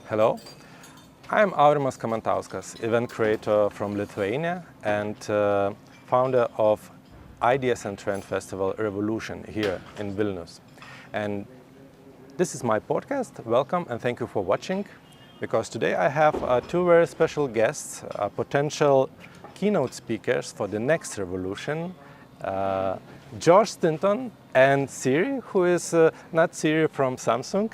Hello, I'm Aurimas Kamantauskas, event creator from Lithuania and founder of Ideas and Trend Festival Revolution here in Vilnius. And this is my podcast. Welcome and thank you for watching, because today I have two very special guests, potential keynote speakers for the next revolution, Josh Stinton and Siri, who is not Siri from Samsung.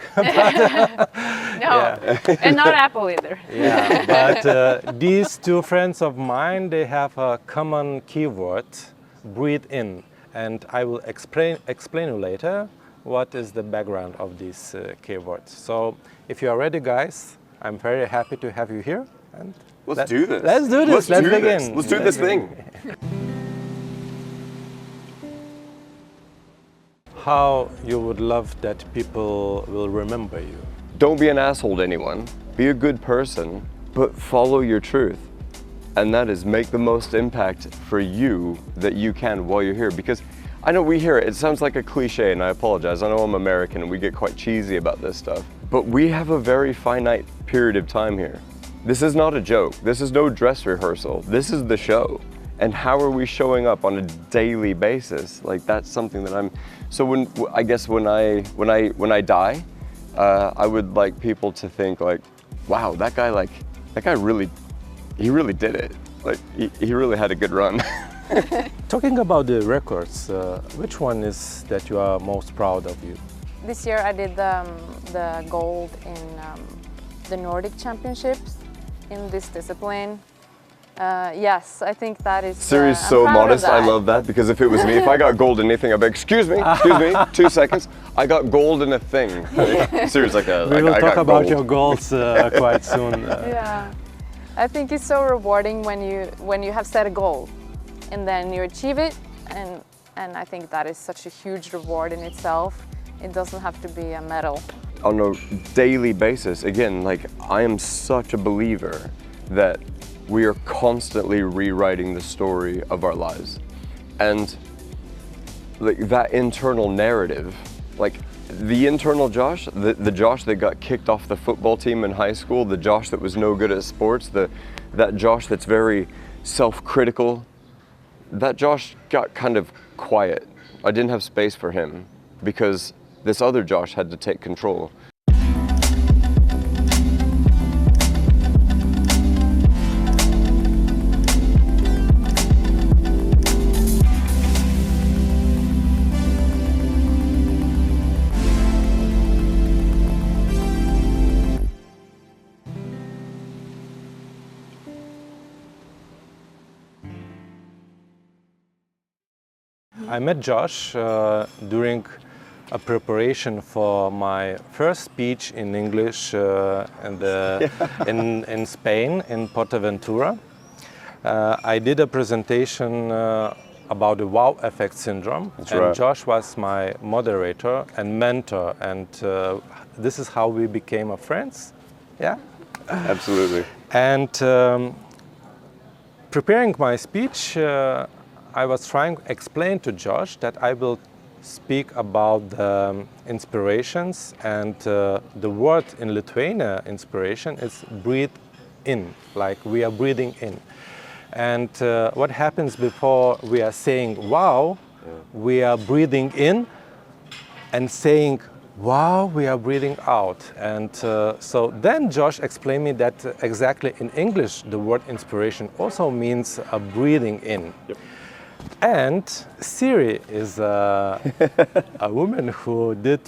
No, and not Apple either. Yeah, but these two friends of mine, they have a common keyword, breathe in. And I will explain you later what is the background of these keywords. So if you are ready, guys, I'm very happy to have you here. And let's do this. Let's do this. Let's begin. Let's do this thing. How you would love that people will remember you? Don't be an asshole to anyone. Be a good person, but follow your truth. And that is make the most impact for you that you can while you're here. Because I know we hear it, it sounds like a cliche, and I apologize. I know I'm American and we get quite cheesy about this stuff. But we have a very finite period of time here. This is not a joke. This is no dress rehearsal. This is the show. And how are we showing up on a daily basis? Like, that's something that I'm. So when I die, I would like people to think like, wow, that guy really did it. Like he really had a good run. Talking about the records, which one is that you are most proud of you? This year I did the gold in the Nordic Championships in this discipline. Yes, I think that is. Siri's so modest. I love that, because if it was me, if I got gold in anything, I'd be, excuse me, 2 seconds. I got gold in a thing. Siri's like a. We will talk about your goals quite soon. Yeah, I think it's so rewarding when you have set a goal, and then you achieve it, and I think that is such a huge reward in itself. It doesn't have to be a medal. On a daily basis, again, like I am such a believer that we are constantly rewriting the story of our lives. And like that internal narrative, like the internal Josh, the Josh that got kicked off the football team in high school, the Josh that was no good at sports, that Josh that's very self-critical, that Josh got kind of quiet. I didn't have space for him because this other Josh had to take control. I met Josh during a preparation for my first speech in English in Spain, in Portaventura. I did a presentation about the wow effect syndrome. That's and right. Josh was my moderator and mentor, and this is how we became friends. Yeah? Absolutely. And preparing my speech, I was trying to explain to Josh that I will speak about the inspirations, and the word in Lithuania, inspiration, is breathe in, like we are breathing in. And what happens before we are saying wow, we are breathing in, and saying wow, we are breathing out. And so then Josh explained me that exactly in English the word inspiration also means a breathing in. Yep. And Siri is a woman who did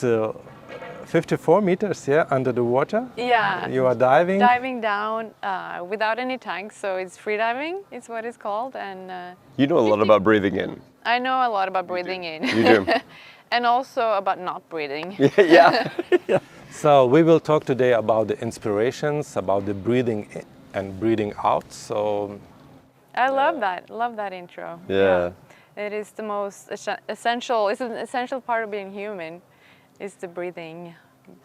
54 meters under the water. Yeah. You are diving? Diving down without any tanks, so it's free diving, is what it's called. And You know a lot about breathing in. I know a lot about breathing in. You do. And also about not breathing. Yeah. So we will talk today about the inspirations, about the breathing in and breathing out. So I love that intro. Yeah. It is the most essential, it's an essential part of being human, is the breathing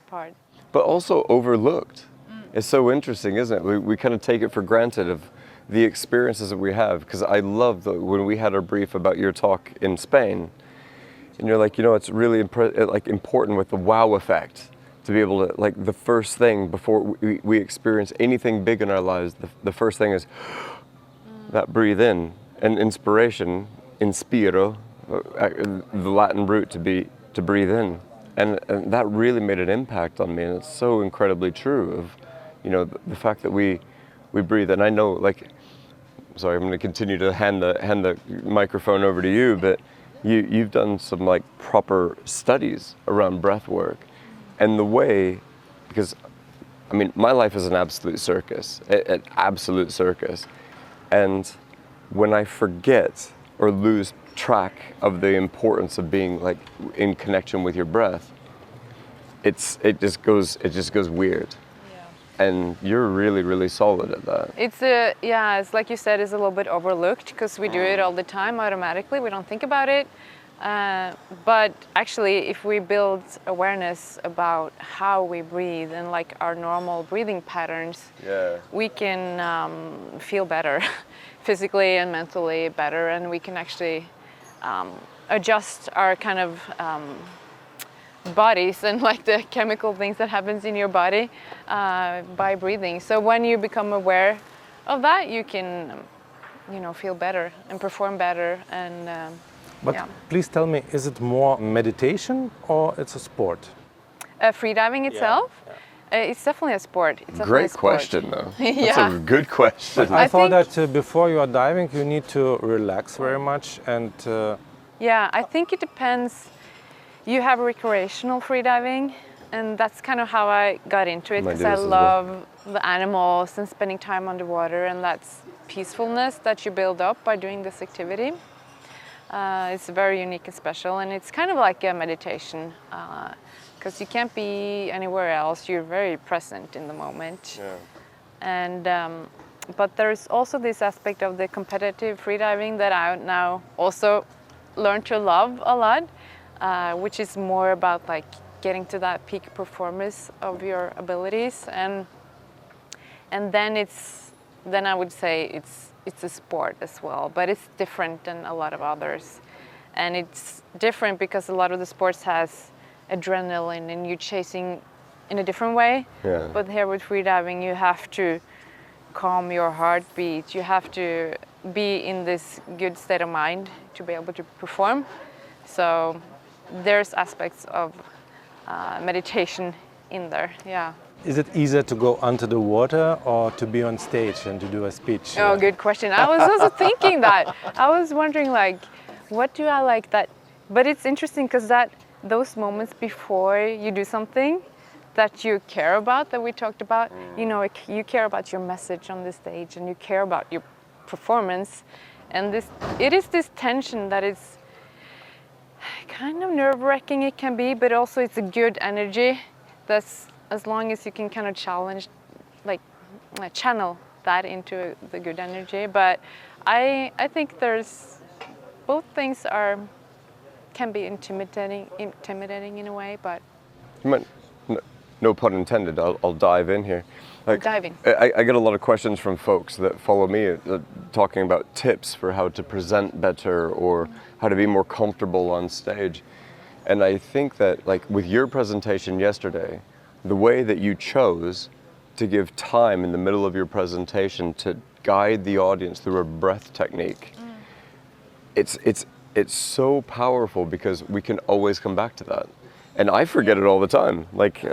part. But also overlooked. It's so interesting, isn't it? We kind of take it for granted of the experiences that we have, because I love when we had our brief about your talk in Spain, and you're like, you know, it's really important with the wow effect. to be able to, like, the first thing before we experience anything big in our lives, the first thing is that breathe in. And inspiration, inspiro, the Latin root to breathe in. And that really made an impact on me, and it's so incredibly true of, you know, the fact that we breathe. And I know, like, sorry, I'm going to continue to hand the microphone over to you, but you've done some, like, proper studies around breath work. And the way, because, I mean, my life is an absolute circus, an absolute circus. And when I forget or lose track of the importance of being, like, in connection with your breath, it just goes weird. Yeah. And you're really, really solid at that. It's like you said, it's a little bit overlooked because we do it all the time automatically. We don't think about it. But actually, if we build awareness about how we breathe and, like, our normal breathing patterns, we can feel better, physically and mentally better, and we can actually adjust our kind of bodies and, like, the chemical things that happens in your body by breathing. So when you become aware of that, you can, you know, feel better and perform better. And but please tell me, is it more meditation or it's a sport? Freediving itself? It's definitely a sport. It's Great question, though. That's a good question. I thought that before you are diving, you need to relax very much and... Yeah, I think it depends. You have recreational freediving, and that's kind of how I got into it, because I love the animals and spending time underwater, and that's peacefulness that you build up by doing this activity. It's very unique and special, and it's kind of like a meditation. Because you can't be anywhere else, you're very present in the moment. Yeah. And but there's also this aspect of the competitive freediving that I now also learned to love a lot, which is more about, like, getting to that peak performance of your abilities, and then I would say it's a sport as well, but it's different than a lot of others, and it's different because a lot of the sports has adrenaline and you're chasing in a different way. Yeah. But here with freediving, you have to calm your heartbeat. You have to be in this good state of mind to be able to perform. So there's aspects of meditation in there. Yeah. Is it easier to go under the water or to be on stage and to do a speech? Oh, good question. I was also thinking that. I was wondering, like, what do I like that? But it's interesting because those moments before you do something that you care about, that we talked about, you know, you care about your message on the stage and you care about your performance, and it is this tension that is kind of nerve-wracking, it can be, but also it's a good energy that's, as long as you can kind of channel that into the good energy. But I think there's both things can be intimidating in a way, but... No pun intended, I'll dive in here. Diving. I get a lot of questions from folks that follow me talking about tips for how to present better or how to be more comfortable on stage. And I think that, like, with your presentation yesterday, the way that you chose to give time in the middle of your presentation to guide the audience through a breath technique, it's so powerful because we can always come back to that. And I forget it all the time. Like,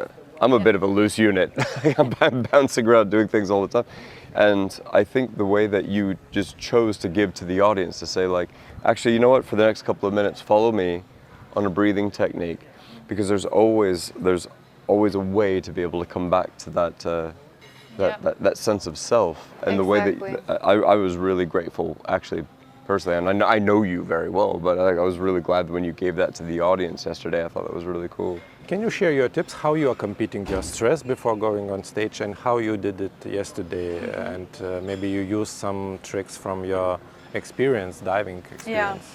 I'm a bit of a loose unit. I'm bouncing around doing things all the time. And I think the way that you just chose to give to the audience to say, like, actually, you know what, for the next couple of minutes, follow me on a breathing technique, because there's always a way to be able to come back to that sense of self. And the way that I was really grateful, actually, personally, and I know you very well, but I was really glad when you gave that to the audience yesterday. I thought that was really cool. Can you share your tips, how you are competing your stress before going on stage and how you did it yesterday? And maybe you used some tricks from your diving experience.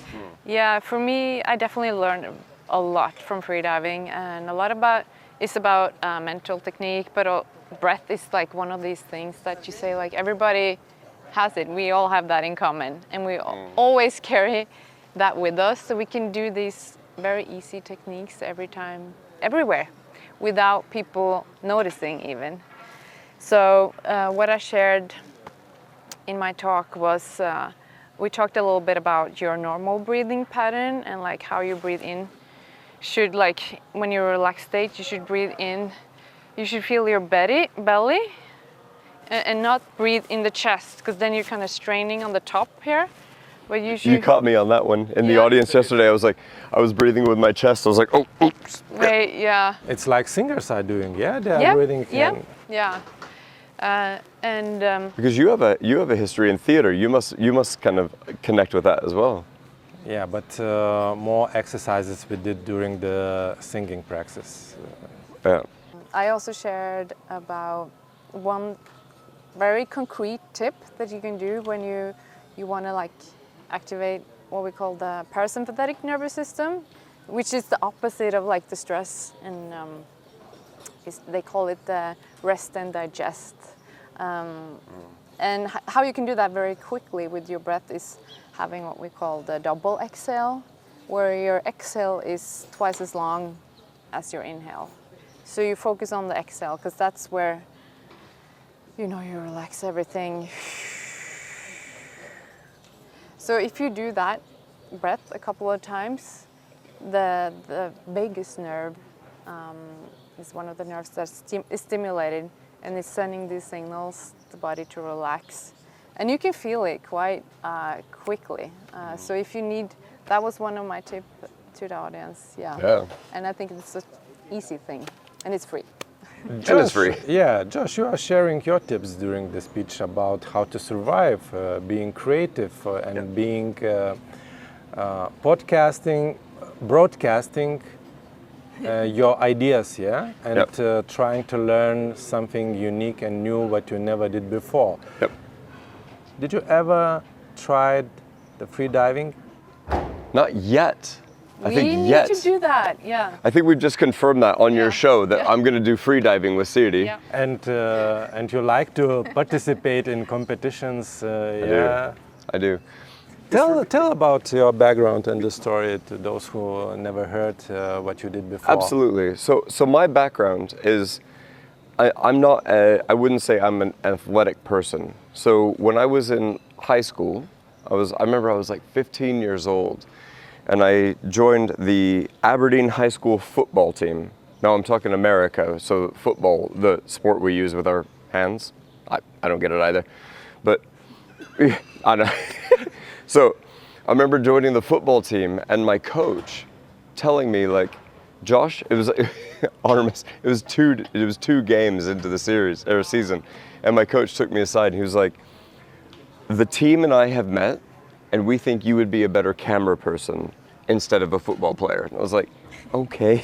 Yeah, for me, I definitely learned a lot from freediving, and a lot it's about mental technique, but breath is like one of these things that you say, like, everybody has it. We all have that in common, and we always carry that with us, so we can do these very easy techniques everywhere, without people noticing even. So what I shared in my talk was, we talked a little bit about your normal breathing pattern and like how you breathe in. Should, like, when you're relaxed state, you should breathe in. You should feel your belly and not breathe in the chest, because then you're kind of straining on the top here. But You caught me on that one in the audience yesterday. I was breathing with my chest. I was like, oh, oops. Right, yeah. It's like singers are doing, yeah? They are breathing. Yeah. Because you have a history in theater. You must kind of connect with that as well. Yeah, but more exercises we did during the singing practice. Yeah. I also shared about one very concrete tip that you can do when you want to like activate what we call the parasympathetic nervous system, which is the opposite of like the stress, and they call it the rest and digest. And how you can do that very quickly with your breath is having what we call the double exhale, where your exhale is twice as long as your inhale. So you focus on the exhale, because that's where, you relax everything. So if you do that breath a couple of times, the vagus nerve is one of the nerves that is stimulated, and it's sending these signals to the body to relax. And you can feel it quite quickly. So if you need, that was one of my tips to the audience, yeah. And I think it's an easy thing, and it's free. Josh, free. Yeah, Josh, you are sharing your tips during the speech about how to survive, being creative, and being podcasting, broadcasting your ideas, and trying to learn something unique and new what you never did before. Yep. Did you ever try the free diving? Not yet. I think we yet. need to do that, yeah. I think we've just confirmed that on your show that I'm going to do free diving with Siri. Yeah. And you like to participate in competitions, I do. Tell about your background and the story to those who never heard what you did before. Absolutely. So my background is, I wouldn't say I'm an athletic person. So when I was in high school, I remember I was like 15 years old, and I joined the Aberdeen High School football team. Now I'm talking America, so football, the sport we use with our hands. I don't get it either, but I know. So I remember joining the football team and my coach telling me, like, Josh, it was Aurimas, it was two games into the season, and my coach took me aside and he was like, the team and I have met, and we think you would be a better camera person instead of a football player. And I was like, okay.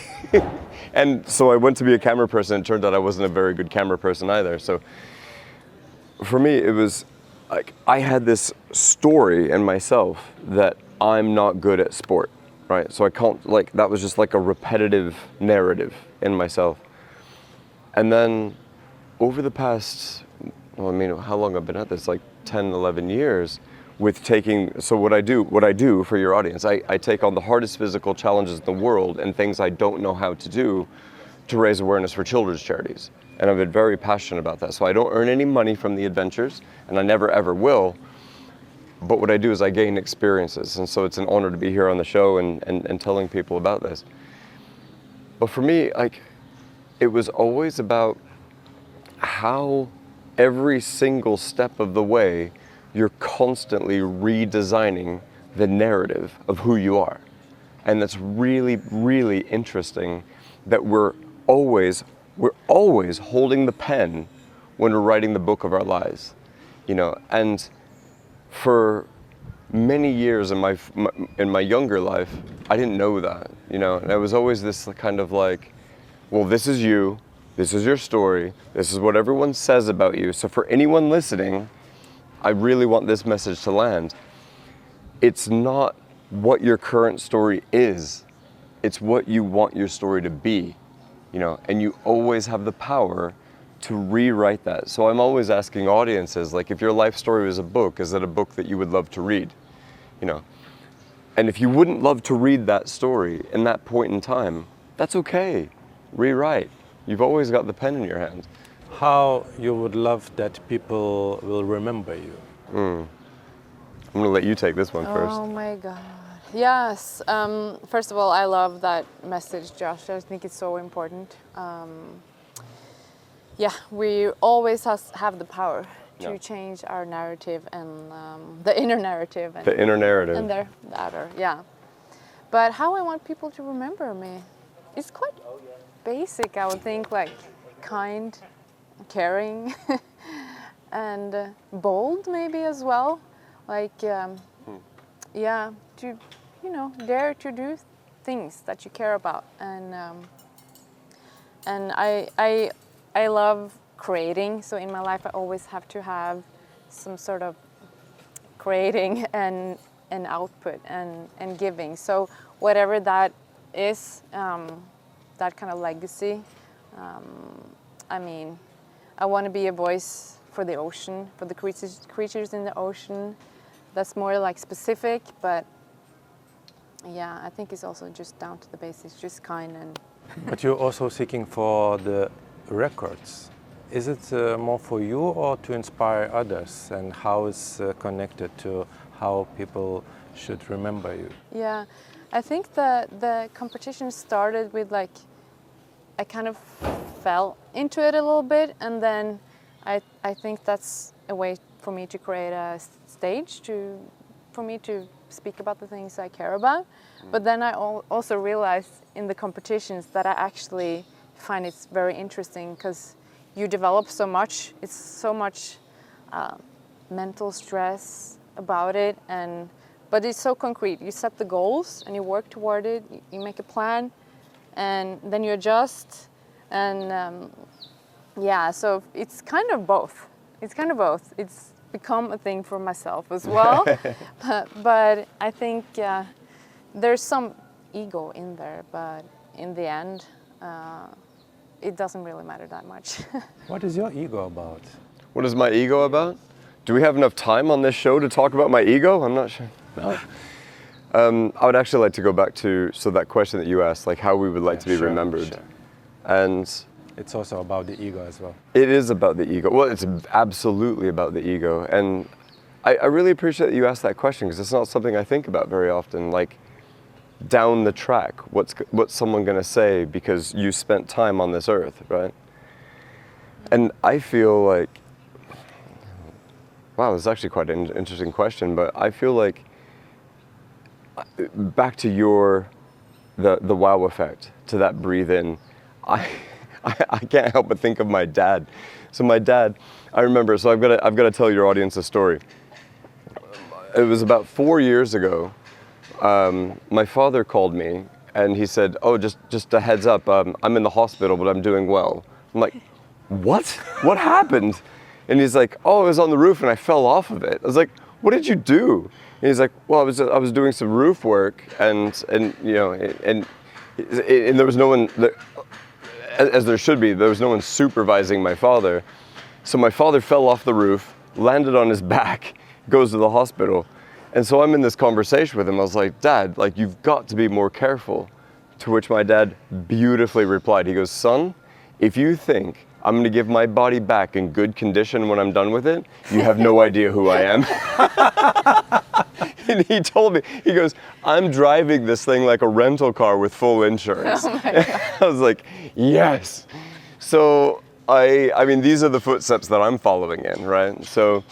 And so I went to be a camera person, and it turned out I wasn't a very good camera person either. So for me, it was like, I had this story in myself that I'm not good at sport, right? So I can't, like, that was just like a repetitive narrative in myself. And then over the past, how long I've been at this, like 10, 11 years, with so what I do for your audience, I take on the hardest physical challenges in the world and things I don't know how to do to raise awareness for children's charities. And I've been very passionate about that. So I don't earn any money from the adventures, and I never ever will. But what I do is I gain experiences. And so it's an honor to be here on the show and telling people about this. But for me, like, it was always about how every single step of the way, you're constantly redesigning the narrative of who you are. And that's really, really interesting that we're always holding the pen when we're writing the book of our lives, and for many years in my younger life, I didn't know that, and I was always this kind of like, well, this is you, this is your story, this is what everyone says about you. So for anyone listening, I really want this message to land. It's not what your current story is, it's what you want your story to be. And you always have the power to rewrite that. So I'm always asking audiences, like, if your life story was a book, is it a book that you would love to read? And if you wouldn't love to read that story in that point in time, that's okay. Rewrite. You've always got the pen in your hand. How you would love that people will remember you? I'm going to let you take this one first. Oh my God. Yes. First of all, I love that message, Josh. I think it's so important. Yeah, we always have the power to change our narrative and the inner narrative. And, the inner narrative. And the outer, yeah. But how I want people to remember me is quite basic, I would think, like kind, caring, and bold maybe as well. Like, yeah, to, you know, dare to do things that you care about. And I love creating, so in my life I always have to have some sort of creating and output and giving. So whatever that is, that kind of legacy, I mean, I want to be a voice for the ocean, for the creatures in the ocean. That's more like specific, but yeah, I think it's also just down to the basics, just kind and... But you're also seeking for the records. Is it more for you or to inspire others? And how is connected to how people should remember you? Yeah, I think the competition started with like, I kind of fell into it a little bit, and then I think that's a way for me to create a stage for me to speak about the things I care about. But then I also realized in the competitions that I actually find it's very interesting because you develop so much. It's so much mental stress about it, but it's so concrete. You set the goals and you work toward it. You make a plan, and then you adjust. And yeah, so it's kind of both. It's become a thing for myself as well. but I think there's some ego in there, but in the end, it doesn't really matter that much. What is your ego about? What is my ego about? Do we have enough time on this show to talk about my ego? I'm not sure. No. I would actually like to go back to that question that you asked, like how we would like to be remembered. Sure. And it's also about the ego as well. It is about the ego. Well, it's absolutely about the ego. And I really appreciate that you asked that question, because it's not something I think about very often. Like, down the track, what's someone going to say because you spent time on this earth, right? And I feel like, wow, this is actually quite an interesting question, but I feel like, back to the wow effect, to that breathe in, I can't help but think of my dad. So my dad, I remember, so I've got to tell your audience a story. It was about 4 years ago. My father called me and he said, "Oh, just a heads up, I'm in the hospital, but I'm doing well." I'm like, "What? What happened?" And he's like, "Oh, I was on the roof and I fell off of it." I was like, "What did you do?" And he's like, "Well, I was doing some roof work and you know, and there was no one, as there should be, there was no one supervising my father. So my father fell off the roof, landed on his back, goes to the hospital." And so I'm in this conversation with him. I was like, "Dad, like, you've got to be more careful." To which my dad beautifully replied. He goes, "Son, if you think I'm going to give my body back in good condition when I'm done with it, you have no idea who I am." And he told me, he goes, "I'm driving this thing like a rental car with full insurance." Oh my God. I was like, yes. So I mean, these are the footsteps that I'm following in, right? So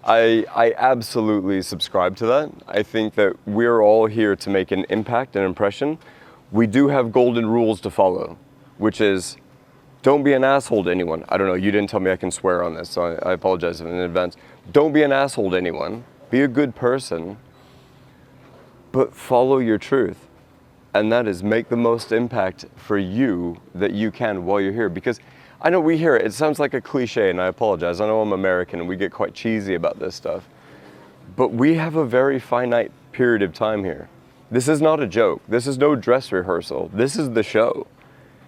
I absolutely subscribe to that. I think that we're all here to make an impact, an impression. We do have golden rules to follow, which is, don't be an asshole to anyone. I don't know, you didn't tell me I can swear on this, so I apologize in advance. Don't be an asshole to anyone. Be a good person, but follow your truth. And that is, make the most impact for you that you can while you're here. Because I know we hear it, it sounds like a cliche, and I apologize. I know I'm American and we get quite cheesy about this stuff. But we have a very finite period of time here. This is not a joke. This is no dress rehearsal. This is the show.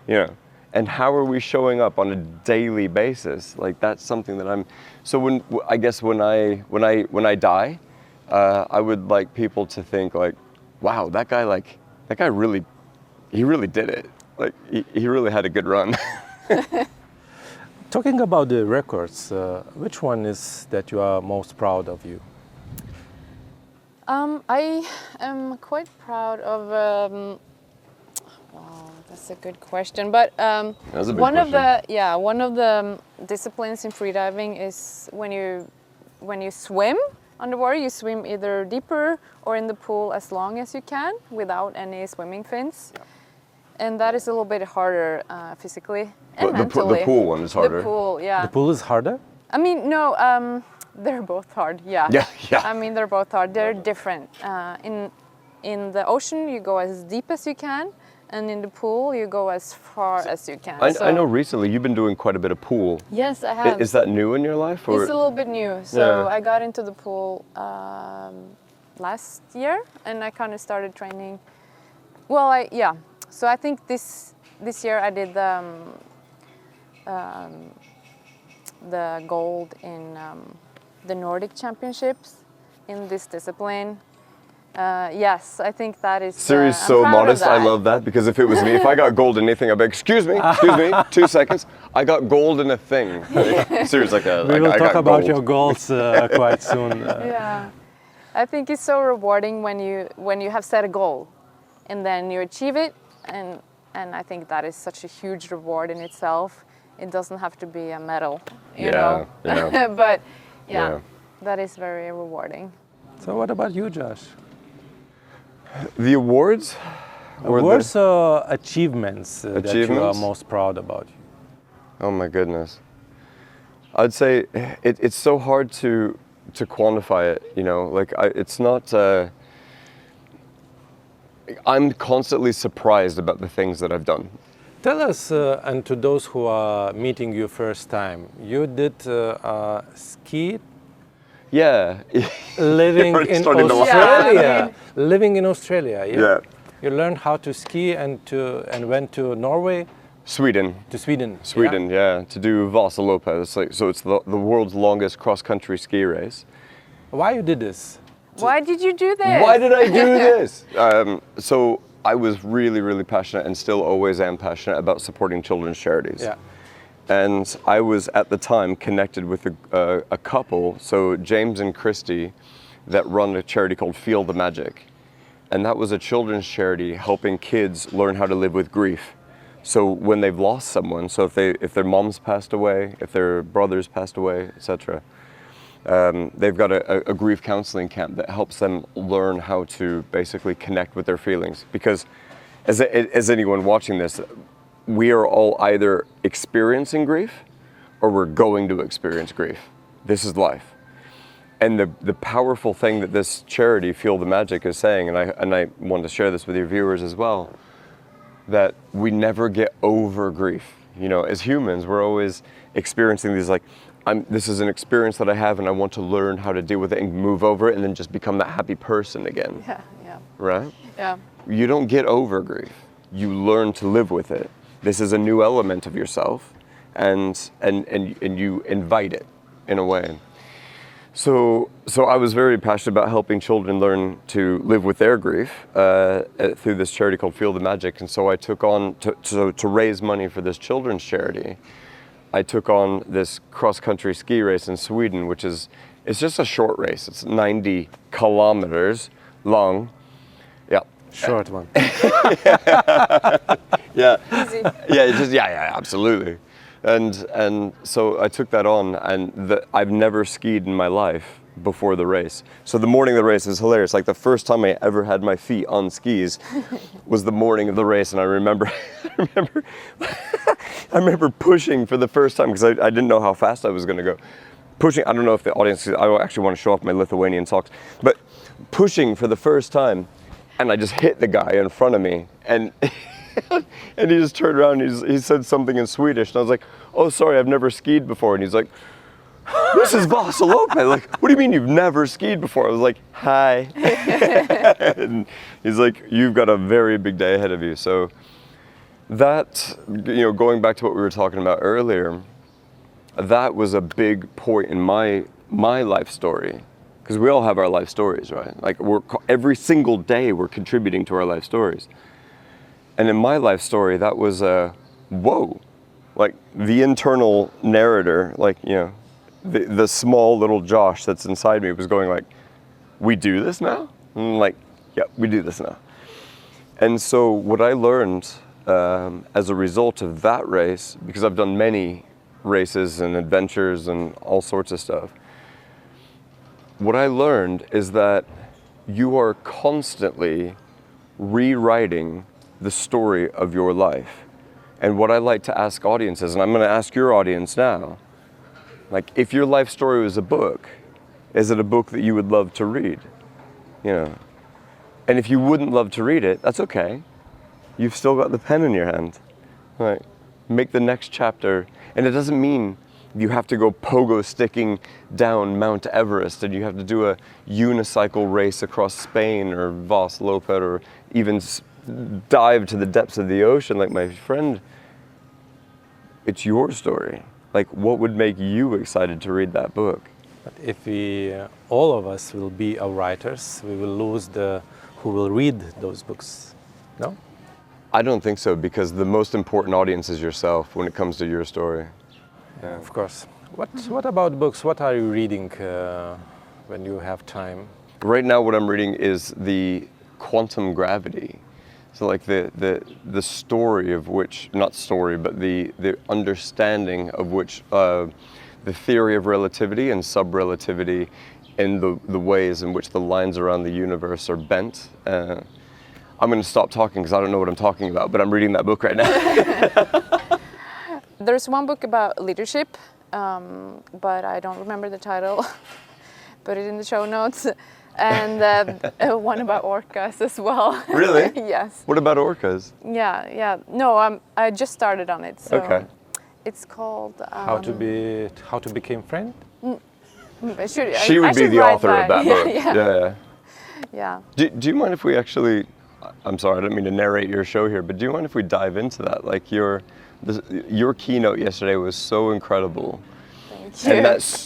You know, and how are we showing up on a daily basis? Like, that's something that so when I die, I would like people to think like, wow, that guy really, he really did it. Like, he really had a good run. Talking about the records, which one is that you are most proud of you? I am quite proud of. Wow, that's a good question. But That's a big one question. of the disciplines in freediving is when you swim underwater. You swim either deeper or in the pool as long as you can without any swimming fins. Yeah. And that is a little bit harder physically and The mentally. pool one is harder. The pool, yeah. The pool is harder? I mean, no, they're both hard, yeah. Yeah. I mean, they're both hard. They're different. In the ocean, you go as deep as you can, and in the pool, you go as far as you can. I know recently you've been doing quite a bit of pool. Yes, I have. Is that new in your life? Or? It's a little bit new. So Yeah. I got into the pool last year, and I kind of started training. Well, So I think this year I did the gold in the Nordic Championships in this discipline. Yes, I think that is. Siri's I'm so proud of modest. I that. love that, because if it was me, if I got gold in anything, I'd be like, excuse me, 2 seconds. I got gold in a thing. Siri's like, We will I talk got about gold. your goals quite soon. Yeah, I think it's so rewarding when you have set a goal, and then you achieve it, and I think that is such a huge reward in itself. It doesn't have to be a medal, you know. Yeah. But Yeah. that is very rewarding. So what about you, Josh? The awards? Or the- Awards or achievements, that you are Achievements? most proud about? Oh my goodness. I'd say it's so hard to quantify it, you know, like it's not, I'm constantly surprised about the things that I've done. Tell us, and to those who are meeting you first time, you did ski Yeah. living Already in starting to laugh. Australia. Yeah. Living in Australia, Yeah. You learned how to ski and went to Norway, Sweden. to Sweden. Sweden, yeah, to do Vasaloppet. It's the world's longest cross-country ski race. Why you did this? Why did you do this? Why did I do this? So I was really, really passionate, and still always am passionate about supporting children's charities. Yeah. And I was at the time connected with a couple, so James and Christy, that run a charity called Feel the Magic. And that was a children's charity helping kids learn how to live with grief. So when they've lost someone, so if their mom's passed away, if their brother's passed away, etc., they've got a grief counseling camp that helps them learn how to basically connect with their feelings. Because as anyone watching this, we are all either experiencing grief or we're going to experience grief. This is life. And the powerful thing that this charity, Feel the Magic, is saying, and I want to share this with your viewers as well, that we never get over grief. You know, as humans, we're always experiencing these like, this is an experience that I have and I want to learn how to deal with it and move over it and then just become that happy person again. Yeah. Right? Yeah. You don't get over grief. You learn to live with it. This is a new element of yourself, and you invite it in a way. So I was very passionate about helping children learn to live with their grief through this charity called Feel the Magic. And so I took on, to raise money for this children's charity, I took on this cross-country ski race in Sweden, it's just a short race. It's 90 kilometers long. Yeah. Short one. Yeah. Easy. Yeah, absolutely. And so I took that on, and I've never skied in my life before the race. So the morning of the race is hilarious. Like the first time I ever had my feet on skis was the morning of the race, and I remember I remember pushing for the first time, because I didn't know how fast I was going to go. Pushing, I don't know if the audience, I don't actually want to show off my Lithuanian socks, but pushing for the first time, and I just hit the guy in front of me, and and he just turned around and he said something in Swedish, and I was like, oh, sorry, I've never skied before. And he's like, this is Vasaloppet. Like, what do you mean you've never skied before? I was like, hi. And he's like, you've got a very big day ahead of you. So that, going back to what we were talking about earlier, that was a big point in my life story, Because we all have our life stories, right? Like every single day we're contributing to our life stories. And in my life story, that was whoa, like the internal narrator, like, you know, the small little Josh that's inside me was going like, we do this now? And I'm like, yeah, we do this now. And so what I learned as a result of that race, because I've done many races and adventures and all sorts of stuff, what I learned is that you are constantly rewriting the story of your life. And what I like to ask audiences, and I'm going to ask your audience now, like, if your life story was a book, is it a book that you would love to read? You know, and if you wouldn't love to read it, that's okay. You've still got the pen in your hand. Right? Make the next chapter, and it doesn't mean you have to go pogo sticking down Mount Everest and you have to do a unicycle race across Spain or Vas Loper or even dive to the depths of the ocean like my friend. It's your story. Like, what would make you excited to read that book? But if we, all of us will be our writers, we will lose the who will read those books, no? I don't think so, because the most important audience is yourself when it comes to your story. Yeah, of course. What about books? What are you reading when you have time? Right now what I'm reading is the quantum gravity. So like the story of which, not story, but the understanding of which the theory of relativity and sub-relativity and the ways in which the lines around the universe are bent. I'm going to stop talking because I don't know what I'm talking about, but I'm reading that book right now. There's one book about leadership, but I don't remember the title. Put it in the show notes. And one about orcas as well. Really? Yes. What about orcas? Yeah. No, I just started on it. So okay. It's called How to Become Friend? She would be the author of that book. Yeah. Do you mind if we actually, I'm sorry, I don't mean to narrate your show here, but do you mind if we dive into that? Like your keynote yesterday was so incredible. Thank you. And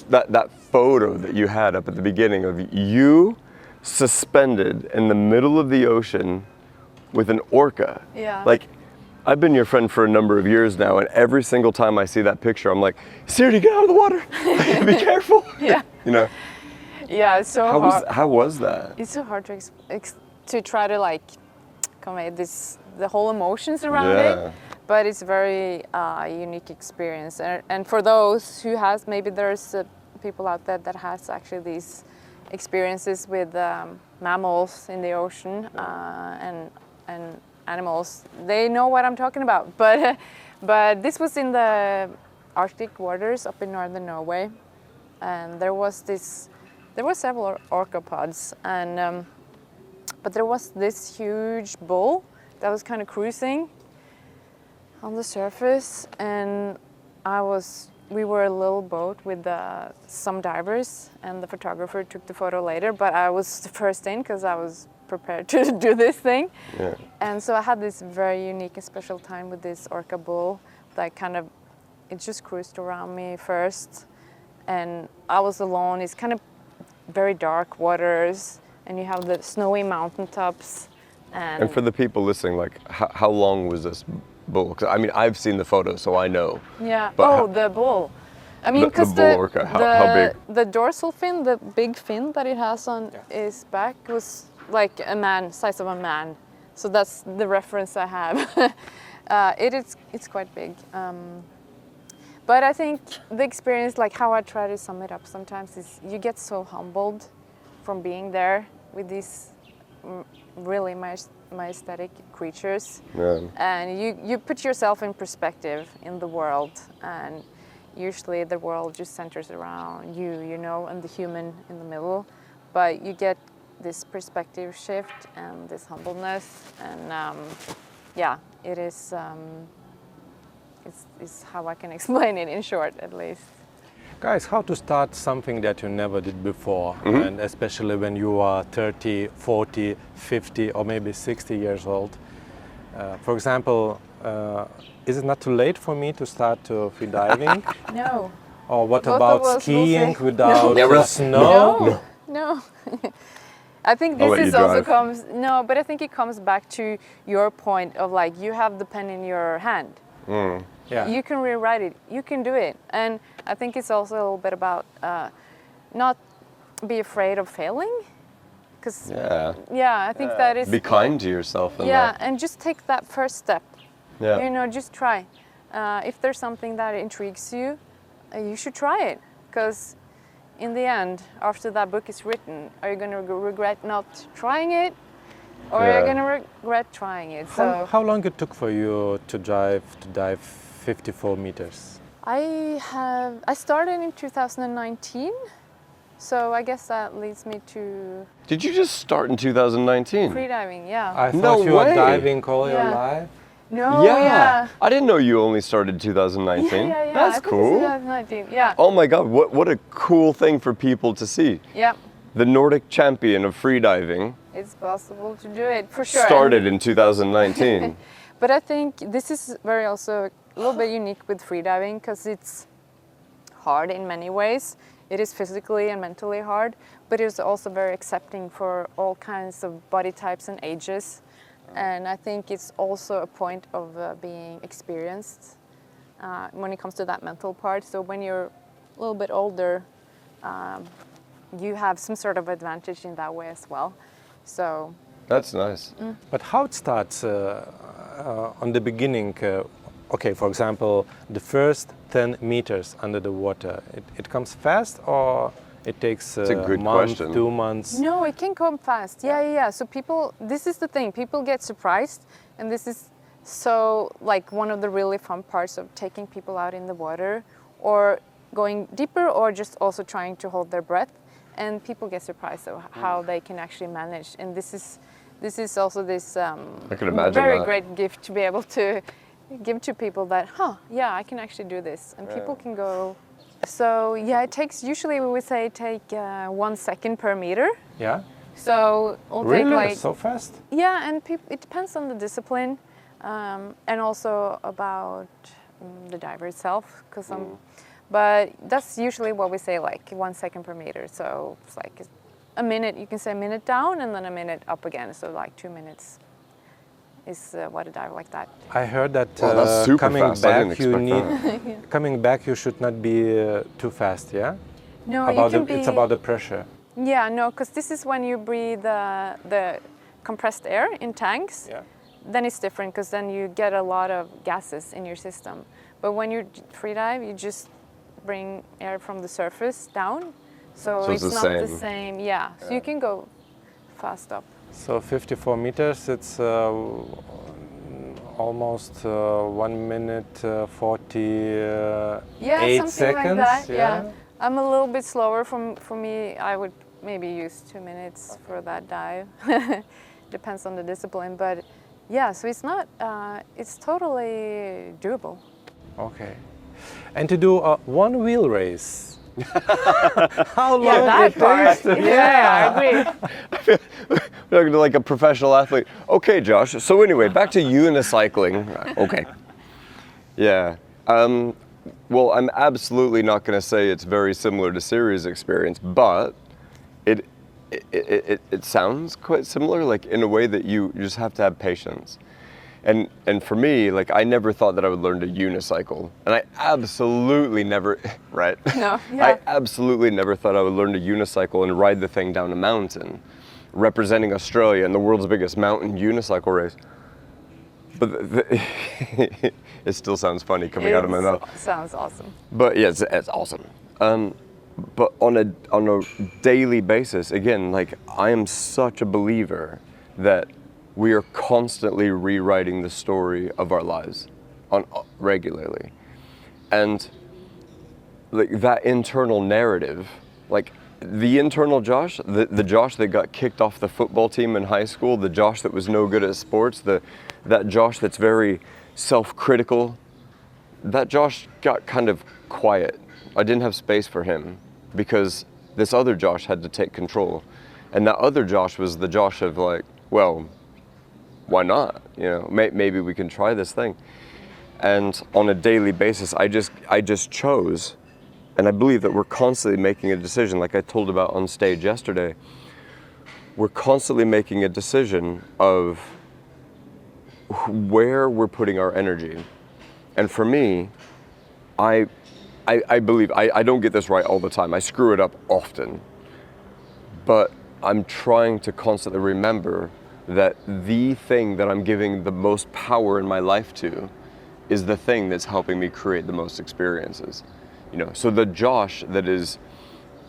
that photo that you had up at the beginning of you suspended in the middle of the ocean with an orca. Yeah. Like, I've been your friend for a number of years now, and every single time I see that picture, I'm like, Siri, get out of the water. Be careful. Yeah. You know. Yeah, it's so hard. How was that? It's so hard to try to like convey the whole emotions around it. But it's a very unique experience, and for those who has, maybe there's people out there that has actually these experiences with mammals in the ocean and animals. They know what I'm talking about. But this was in the Arctic waters up in northern Norway, and there were several orcapods, and but there was this huge bull that was kind of cruising on the surface, and we were a little boat with some divers, and the photographer took the photo later, but I was the first in because I was prepared to do this thing. Yeah. And so I had this very unique and special time with this orca bull that it just cruised around me first, and I was alone. It's kind of very dark waters, and you have the snowy mountaintops. And for the people listening, like, how long was this bull? 'Cause, I mean, I've seen the photo, so I know. Yeah. But the bull. I mean, because the bull orca, how big? The dorsal fin, the big fin that it has on its back, was like size of a man. So that's the reference I have. It's quite big. But I think the experience, like how I try to sum it up sometimes, is you get so humbled from being there with these really majestic creatures. Yeah. And you put yourself in perspective in the world, and usually the world just centers around you know, and the human in the middle. But you get this perspective shift and this humbleness, and it is. It's how I can explain it in short, at least. Guys, how to start something that you never did before, and especially when you are 30, 40, 50, or maybe 60 years old. For example, is it not too late for me to start to free diving? No. Or what about skiing without snow? No. I think I'll this let is you also drive. but I think it comes back to your point of like, you have the pen in your hand. Yeah. You can rewrite it, you can do it. And I think it's also a little bit about not be afraid of failing. Because I think that is... Be kind to yourself in Yeah, that. and just take that first step. Yeah. You know, just try. If there's something that intrigues you, you should try it. Because in the end, after that book is written, are you going to regret not trying it? Or are you going to regret trying it? How long it took for you to dive 54 meters? I started in 2019. So I guess that leads me to... Did you just start in 2019? Freediving, yeah. I No thought you were way. diving all your Yeah. life. No, Yeah. I didn't know you only started in 2019. Yeah. That's I think cool. it's 2019, yeah. Oh my God, what a cool thing for people to see. Yeah, The Nordic champion of freediving it's possible to do it, for sure. started in 2019. But I think this is very also a little bit unique with freediving because it's hard in many ways. It is physically and mentally hard, but it's also very accepting for all kinds of body types and ages. And I think it's also a point of being experienced when it comes to that mental part. So when you're a little bit older, you have some sort of advantage in that way as well. So That's nice. But how it starts on the beginning? Okay, for example, the first 10 meters under the water, it comes fast or it takes a good month, question. 2 months? no, it can come fast. Yeah. So people, this is the thing, people get surprised, and this is so like one of the really fun parts of taking people out in the water or going deeper or just also trying to hold their breath. And people get surprised of how they can actually manage. And this is also this I can imagine very that. great gift to be able to give to people that, yeah, I can actually do this. And people can go. So yeah, it takes, usually we would say take 1 second per meter. Yeah? So it'll Really? take like, So fast? yeah, and it depends on the discipline and also about the diver itself. But that's usually what we say, like 1 second per meter. So it's like a minute, you can say a minute down and then a minute up again. So like 2 minutes is what a diver like that. I heard that that's super coming fast. I didn't back you expect need coming back you should not be too fast, yeah? No, About you can it's about the pressure. Yeah, no, because this is when you breathe the compressed air in tanks. Yeah. Then it's different because then you get a lot of gases in your system. But when you freedive, you just bring air from the surface down. So it's it's the not the same. same. Yeah, so you can go fast up. So 54 meters, it's almost 1 minute 48 Yeah, something seconds. like that. Yeah. I'm a little bit slower. For me, I would maybe use 2 minutes for that dive. Depends on the discipline, but yeah. So it's not. It's totally doable. Okay. And to do a one wheel race. How long that it part. takes? Yeah, I agree. You're like a professional athlete. Okay, Josh. So anyway, back to unicycling. Okay. Yeah. Well, I'm absolutely not going to say it's very similar to Siri's experience, but it sounds quite similar, like in a way that you just have to have patience. And for me, like I never thought that I would learn to unicycle, and I absolutely never, right? No, yeah. I absolutely never thought I would learn to unicycle and ride the thing down a mountain, representing Australia in the world's biggest mountain unicycle race. But it still sounds funny coming out of my mouth. Sounds awesome. But yeah, it's awesome. But on a daily basis, again, like I am such a believer that we are constantly rewriting the story of our lives regularly. And like that internal narrative, like the internal Josh, the Josh that got kicked off the football team in high school, the Josh that was no good at sports, that Josh that's very self-critical, that Josh got kind of quiet. I didn't have space for him because this other Josh had to take control. And that other Josh was the Josh of like, well, why not? You know, maybe we can try this thing. And on a daily basis, I just chose and I believe that we're constantly making a decision, like I told about on stage yesterday. We're constantly making a decision of where we're putting our energy. And for me, I believe, I don't get this right all the time. I screw it up often. But I'm trying to constantly remember that the thing that I'm giving the most power in my life to is the thing that's helping me create the most experiences. You know, so the Josh that is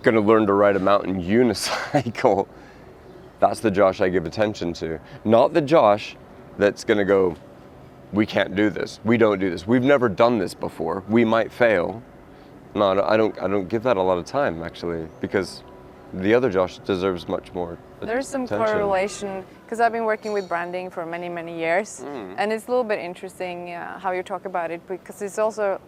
going to learn to ride a mountain unicycle, that's the Josh I give attention to. Not the Josh that's going to go, we can't do this, we don't do this, we've never done this before, we might fail. No, I don't give that a lot of time, actually, because the other Josh deserves much more There's some attention. correlation, because I've been working with branding for many, many years, and it's a little bit interesting how you talk about it, because it's also,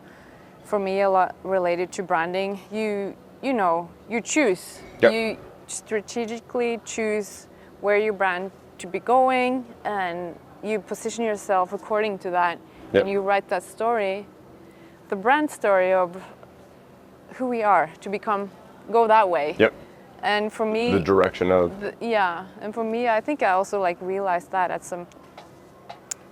for me, a lot related to branding. You know, you choose. Yep. You strategically choose where your brand to be going, and you position yourself according to that, Yep. and you write that story, the brand story of who we are to go that way. Yep. And for me, The direction of. yeah, and for me, I think I also like realized that at some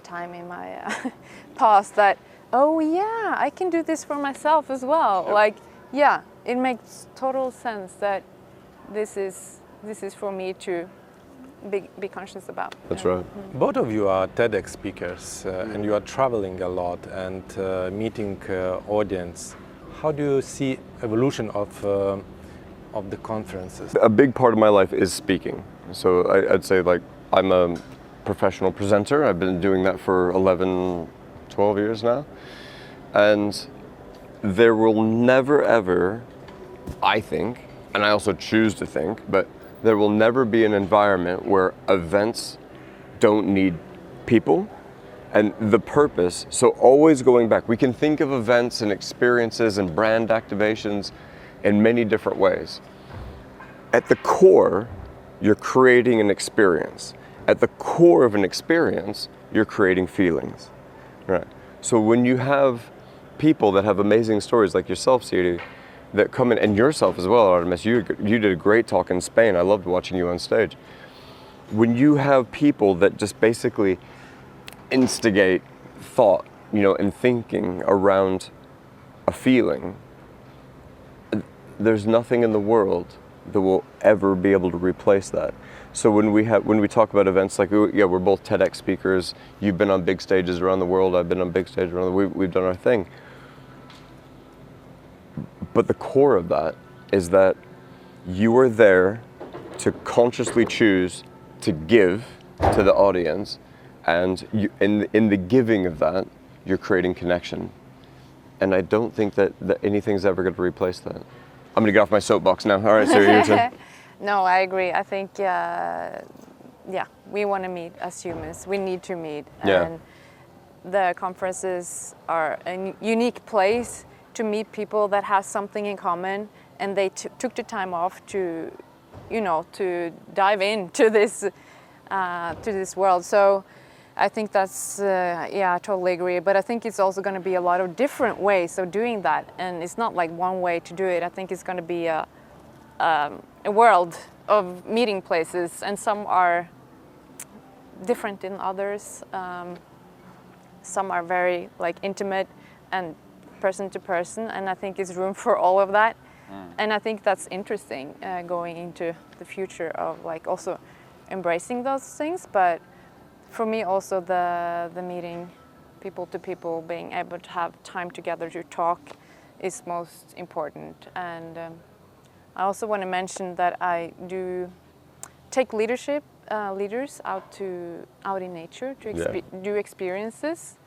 time in my past that, oh yeah, I can do this for myself as well. Yep. Like, yeah, it makes total sense that this is for me to be conscious about. That's Yeah. right. Both of you are TEDx speakers and you are traveling a lot and meeting audience. How do you see evolution of the conferences? A big part of my life is speaking. So I'd say, like, I'm a professional presenter. I've been doing that for 11, 12 years now. And there will never ever, I think, and I also choose to think, but there will never be an environment where events don't need people. And the purpose, so always going back, we can think of events and experiences and brand activations in many different ways. At the core, you're creating an experience. At the core of an experience, you're creating feelings, right? So when you have people that have amazing stories like yourself, Siri, that come in, and yourself as well, Artemis, you did a great talk in Spain. I loved watching you on stage. When you have people that just basically instigate thought, you know, and thinking around a feeling, there's nothing in the world that will ever be able to replace that. So when we talk about events like, yeah, we're both TEDx speakers. You've been on big stages around the world. I've been on big stages around the world. We've done our thing. But the core of that is that you are there to consciously choose to give to the audience, and in the giving of that, you're creating connection. And I don't think that anything's ever going to replace that. I'm going to get off my soapbox now. All right, Siri, your turn. No, I agree. I think, yeah, we want to meet as humans. We need to meet. Yeah. And the conferences are a unique place to meet people that have something in common, and they took the time off to, you know, to dive into this world. So I think that's, yeah, I totally agree. But I think it's also going to be a lot of different ways of doing that, and it's not like one way to do it. I think it's going to be a world of meeting places, and some are different than others. Some are very like intimate and person to person, and I think there's room for all of that. And I think that's interesting going into the future of like also embracing those things. But for me also the meeting people to people, being able to have time together to talk is most important. And I also want to mention that I do take leaders out in nature to do experiences.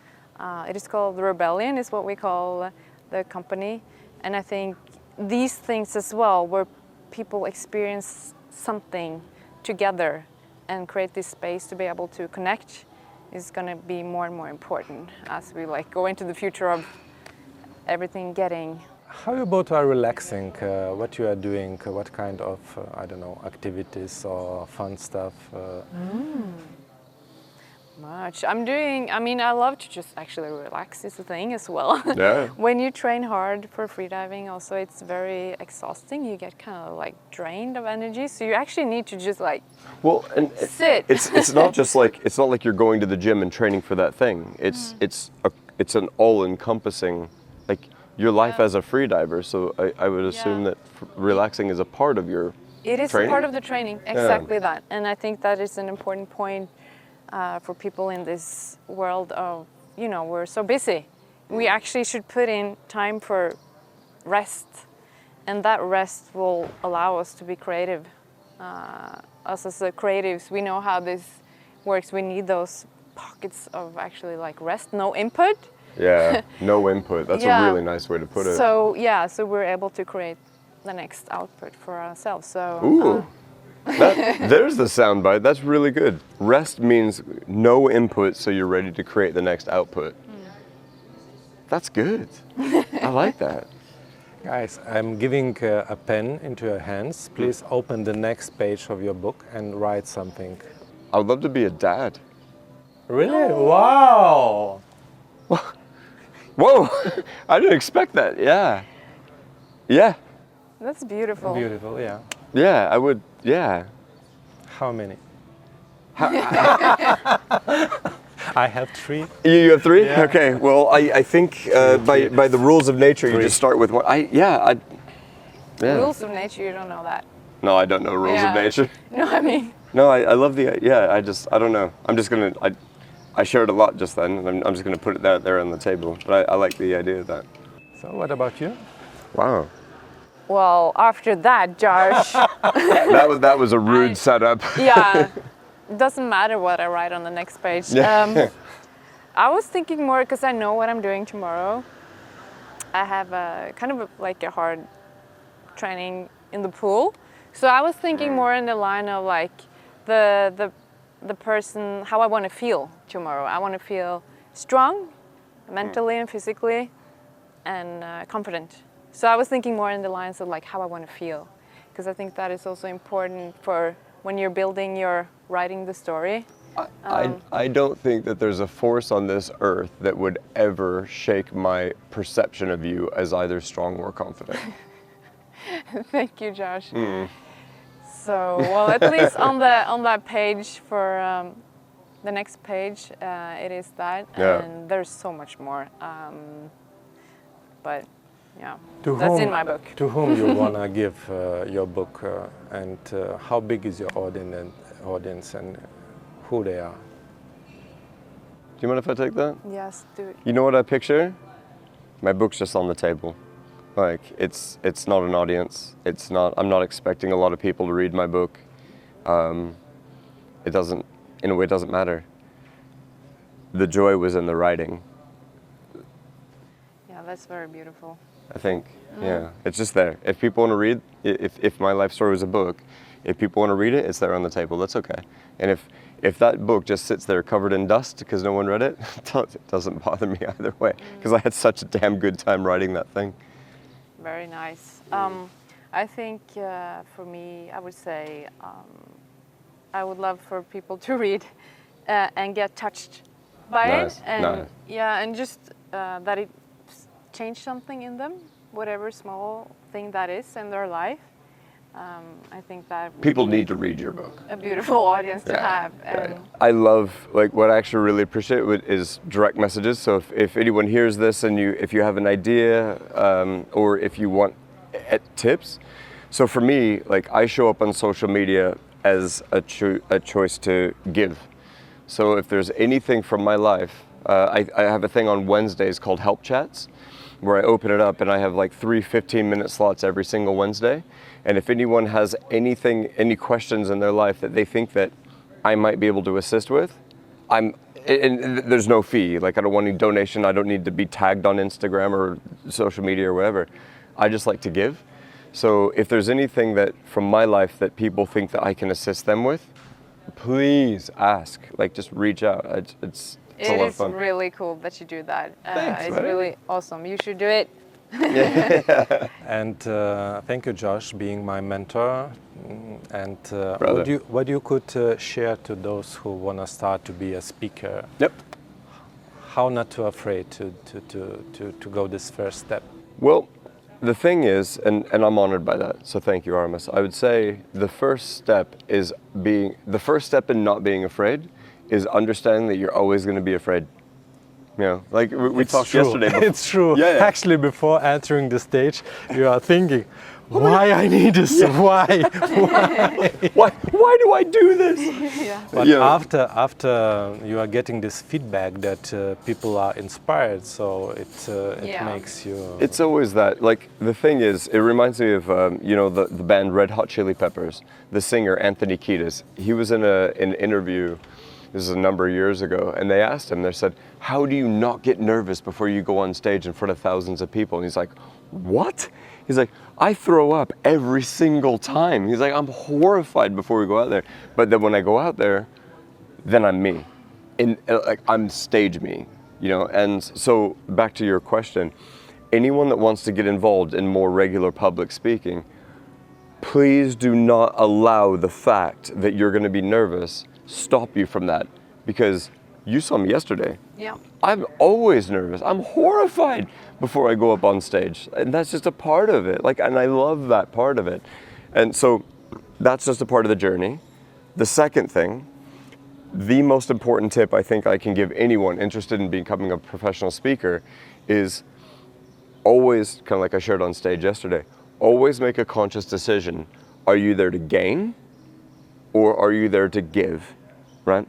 It is called The Rebellion, is what we call the company. And I think these things as well, where people experience something together and create this space to be able to connect, is going to be more and more important as we like go into the future of everything getting. How you both are relaxing, what you are doing, what kind of, I don't know, activities or fun stuff? Much. I love to just actually relax is the thing as well. Yeah. When you train hard for freediving also, it's very exhausting. You get kind of like drained of energy. So you actually need to just like sit. It's not just like, it's not like you're going to the gym and training for that thing. It's an all-encompassing, like your life as a freediver. So I would assume that relaxing is a part of your It is training? a part of the training, exactly that. And I think that is an important point for people in this world of, we're so busy. We actually should put in time for rest. And that rest will allow us to be creative. Us as the creatives, we know how this works. We need those pockets of actually like rest, no input. Yeah, no input. That's a really nice way to put it. So we're able to create the next output for ourselves. So. Ooh. There's the soundbite. That's really good. Rest means no input, so you're ready to create the next output. That's good. I like that. Guys, I'm giving a pen into your hands. Please open the next page of your book and write something. I would love to be a dad. Really? Wow! Whoa! I didn't expect that. Yeah. Yeah. That's beautiful. Beautiful, yeah. Yeah, I would. Yeah. How many? I have 3. You have 3? Yeah. Okay. Well, I think by the rules of nature, you just start with 1. Yeah. Rules of nature, you don't know that. No, I don't know rules of nature. No, I mean. No, I love the. Yeah, I don't know. I'm just gonna. I shared a lot just then. And I'm just gonna put it there on the table. But I like the idea of that. So what about you? Wow. Well, after that, Josh. that was a rude setup. Yeah. It doesn't matter what I write on the next page. I was thinking more because I know what I'm doing tomorrow. I have a hard training in the pool. So I was thinking more in the line of like the person, how I want to feel tomorrow. I want to feel strong, mentally and physically, and confident. So I was thinking more in the lines of like how I want to feel, because I think that is also important for when you're writing the story. I don't think that there's a force on this earth that would ever shake my perception of you as either strong or confident. Thank you, Josh. So, well, at least on that page for the next page, it is that, and there's so much more. But yeah, that's in my book. To whom you wanna give your book, and how big is your audience, and who they are? Do you mind if I take that? Yes, do it. You know what I picture? My book's just on the table. Like it's not an audience. I'm not expecting a lot of people to read my book. It doesn't matter. The joy was in the writing. Yeah, that's very beautiful. I think, yeah, it's just there. If people want to read, if my life story was a book, if people want to read it, it's there on the table. That's okay. And if that book just sits there covered in dust because no one read it, it doesn't bother me either way. Because I had such a damn good time writing that thing. Very nice. I think for me, I would say I would love for people to read and get touched by it, and and just that it changed something in them, whatever small thing that is in their life. I think that people need to read your book. A beautiful audience to have. I love, like, what I actually really appreciate is direct messages. So if anyone hears this and if you have an idea or if you want tips. So for me, like, I show up on social media as a choice to give. So if there's anything from my life, I have a thing on Wednesdays called Help Chats, where I open it up and I have like 3 15-minute slots every single Wednesday. And if anyone has any questions in their life that they think that I might be able to assist with, and there's no fee. Like, I don't want any donation. I don't need to be tagged on Instagram or social media or whatever. I just like to give. So if there's anything that from my life that people think that I can assist them with, please ask. Like, just reach out. It's a lot of fun. It is really cool that you do that. Thanks, it's buddy. really awesome. You should do it And thank you, Josh, being my mentor. And Brother. what you could share to those who want to start to be a speaker? Yep. How not to afraid to go this first step? Well, the thing is, and I'm honored by that, so thank you, Aurimas. I would say the first step in not being afraid is understanding that you're always going to be afraid. You know, like we talked true. yesterday. It's true. Yeah, yeah. Actually, before entering the stage, you are thinking, why I need this? Why? Why do I do this? But Yeah. after you are getting this feedback that people are inspired, so it Yeah. makes you. It's always that. Like, the thing is, it reminds me of the band Red Hot Chili Peppers. The singer Anthony Kiedis. He was in an interview. This is a number of years ago, and they asked him. They said, "How do you not get nervous before you go on stage in front of thousands of people?" And he's like, "What?" He's like, "I throw up every single time." He's like, "I'm horrified before we go out there, but then when I go out there, then I'm me, like I'm stage me, you know." And so back to your question, anyone that wants to get involved in more regular public speaking, please do not allow the fact that you're going to be nervous stop you from that, because you saw me yesterday. Yeah. I'm always nervous. I'm horrified before I go up on stage. And that's just a part of it. And I love that part of it. And so that's just a part of the journey. The second thing, the most important tip I think I can give anyone interested in becoming a professional speaker is always, kind of like I shared on stage yesterday, always make a conscious decision. Are you there to gain or are you there to give, right?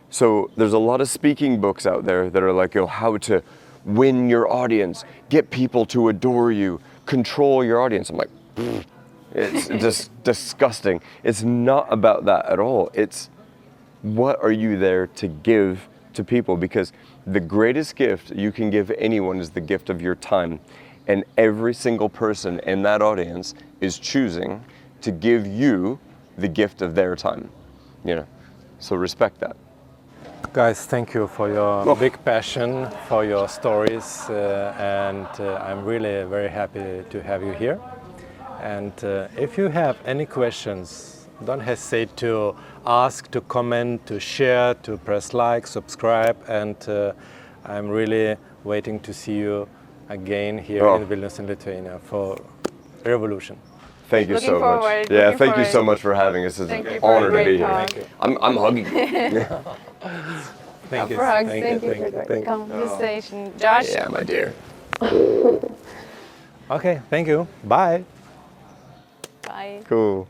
So there's a lot of speaking books out there that are like, how to win your audience, get people to adore you, control your audience. I'm like, it's just disgusting. It's not about that at all. It's what are you there to give to people? Because the greatest gift you can give anyone is the gift of your time. And every single person in that audience is choosing to give you the gift of their time, so respect that. Guys, thank you for your big passion, for your stories, and I'm really very happy to have you here. And if you have any questions, don't hesitate to ask, to comment, to share, to press like, subscribe, and I'm really waiting to see you again here in Vilnius in Lithuania for Revolution. Thank you so much. Yeah, thank you so much for having us. It's an honor to be here. Thank you. I'm hugging. Thank you. Thank you for the conversation. Josh? Yeah, my dear. Okay, thank you. Bye. Bye. Cool.